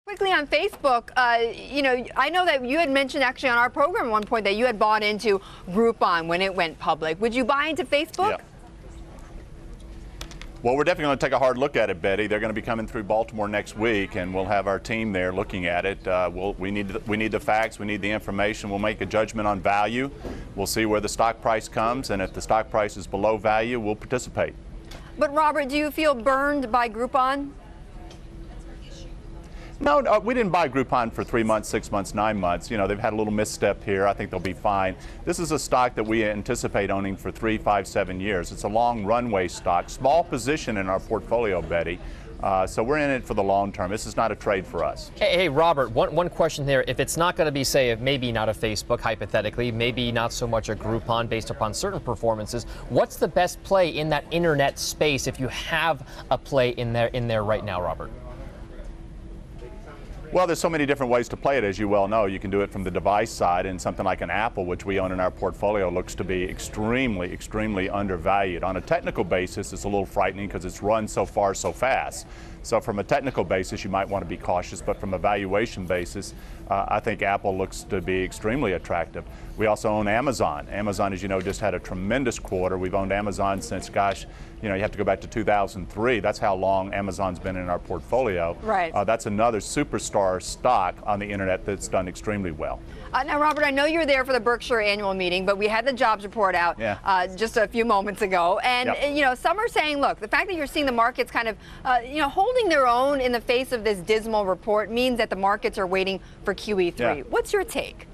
Quickly on Facebook, I know that you had mentioned actually on our program at one point that you had bought into Groupon when it went public. Would you buy into Facebook? Yeah. Well, we're definitely going to take a hard look at it, Betty. They're going to be coming through Baltimore next week, and we'll have our team there looking at it. We need the facts, we need the information. We'll make a judgment on value. We'll see where the stock price comes, and if the stock price is below value, we'll participate. But Robert, do you feel burned by Groupon? No, we didn't buy Groupon for 3 months, 6 months, 9 months. You know, they've had a little misstep here. I think they'll be fine. This is a stock that we anticipate owning for 3, 5, 7 years. It's a long runway stock, small position in our portfolio, Betty. So we're in it for the long term. This is not a trade for us. Hey, Robert, one question there. If it's not going to be, say, maybe not a Facebook, hypothetically, maybe not so much a Groupon based upon certain performances, what's the best play in that internet space if you have a play in there right now, Robert? Well, there's so many different ways to play it, as you well know. You can do it from the device side, and something like an Apple, which we own in our portfolio, looks to be extremely, extremely undervalued. On a technical basis, it's a little frightening because it's run so far so fast. So from a technical basis, you might want to be cautious, but from a valuation basis, I think Apple looks to be extremely attractive. We also own Amazon. Amazon, as you know, just had a tremendous quarter. We've owned Amazon since, gosh, you have to go back to 2003. That's how long Amazon's been in our portfolio. Right. That's another superstar stock on the internet that's done extremely well. Now, Robert, I know you were there for the Berkshire annual meeting, but we had the jobs report out just a few moments ago. And, some are saying, look, the fact that you're seeing the markets kind of, holding their own in the face of this dismal report means that the markets are waiting for QE3. Yeah. What's your take?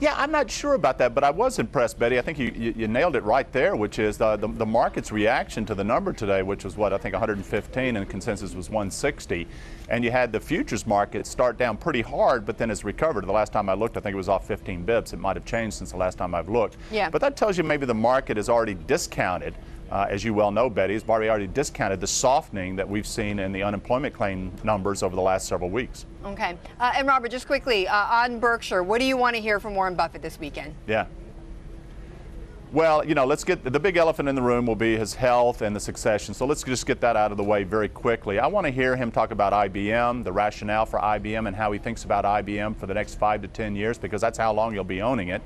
Yeah, I'm not sure about that, but I was impressed, Betty. I think you nailed it right there, which is the market's reaction to the number today, which was what, I think 115, and the consensus was 160. And you had the futures market start down pretty hard, but then it's recovered. The last time I looked, I think it was off 15 bips. It might have changed since the last time I've looked. Yeah. But that tells you maybe the market has already discounted, as you well know, Betty, has already discounted the softening that we've seen in the unemployment claim numbers over the last several weeks. Okay. And Robert, just quickly, on Berkshire, what do you want to hear from Warren Buffett this weekend? Yeah. Well, let's get the big elephant in the room will be his health and the succession. So let's just get that out of the way very quickly. I want to hear him talk about IBM, the rationale for IBM, and how he thinks about IBM for the next 5 to 10 years, because that's how long you'll be owning it.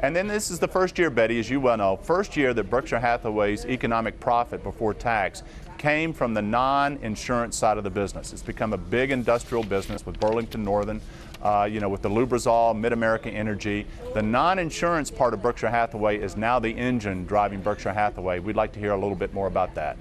And then this is the first year, Betty, as you well know, first year that Berkshire Hathaway's economic profit before tax came from the non-insurance side of the business. It's become a big industrial business with Burlington Northern, with the Lubrizol, Mid-America Energy. The non-insurance part of Berkshire Hathaway is now the engine driving Berkshire Hathaway. We'd like to hear a little bit more about that.